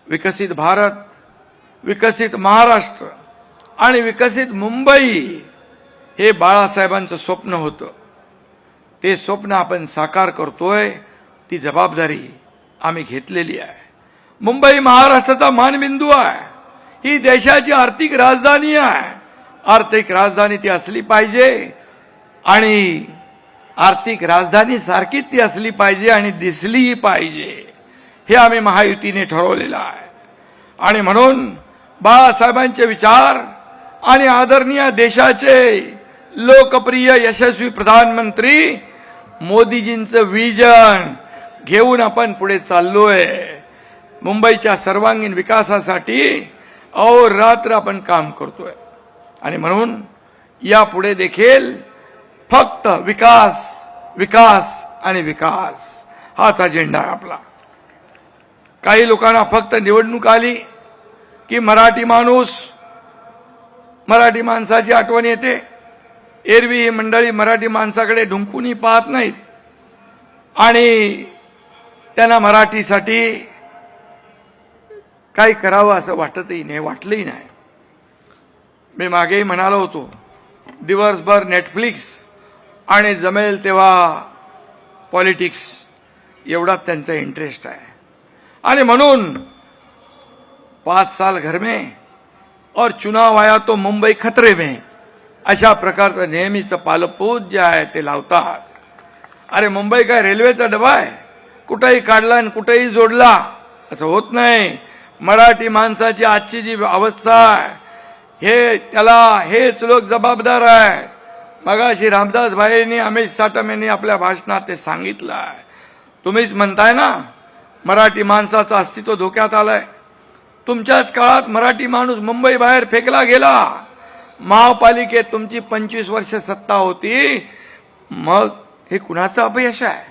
विकसित भारत, विकसित महाराष्ट्र आणि विकसित मुंबई हे बाळासाहेबांचं स्वप्न होतं. ते स्वप्न आपण साकार करतोय, ती जबाबदारी आम्ही घेतलेली आहे. मुंबई महाराष्ट्राचा मानबिंदू आहे. ही देशाची आर्थिक राजधानी आहे. आर्थिक राजधानी ती असली पाहिजे आणि आर्थिक राजधानी सारखीच ती असली पाहिजे आणि दिसलीही पाहिजे, हे आम्ही महायुतीने ठरवलेलं आहे. आणि म्हणून बाळासाहेबांचे विचार आणि आदरणीय देशाचे लोकप्रिय यशस्वी प्रधानमंत्री मोदीजींचं विजन घेऊन आपण पुढे चाललोय. मुंबईच्या सर्वांगीण विकासासाठी अहोरात्र आपण काम करतोय. आणि म्हणून यापुढे देखील फक्त विकास, विकास आणि विकास हाच अजेंडा आहे आपला. काही लोकांना फक्त निवडणूक आली की मराठी माणसाची आठवण येते. एरवी ही मंडळी मराठी माणसाकडे ढुंकूनही पाहत नाहीत आणि त्यांना मराठीसाठी काही करावं असं वाटतही नाही, वाटलंही नाही. मी मागेही म्हणालो होतो, दिवसभर नेटफ्लिक्स आणि जमेल तेव्हा पॉलिटिक्स एवढाच त्यांचा इंटरेस्ट आहे. आणि म्हणून 5 साल घर में और चुनाव आया तो मुंबई खतरे में, अशा प्रकारचं नेहमीचं पालपूत जे आहे ते लावतात. अरे मुंबई काय रेल्वेचा डबा आहे, कुठेही काढला आणि कुठेही जोडला असं होत नाही. मराठी माणसाची आजची जी अवस्था आहे त्याला हेच लोक जबाबदार आहेत. मगाशी रामदास भाईंनी, अमित साटम यांनी आपल्या भाषणात ते सांगितलं आहे. तुम्हीच म्हणताय ना मराठी माणसाचं अस्तित्व धोक्यात आलंय. तुमच्याच काळात मराठी माणूस मुंबई बाहेर फेकला गेला. महापालिकेत तुमची 25 वर्ष सत्ता होती. मग हे कुणाचं अपयश आहे?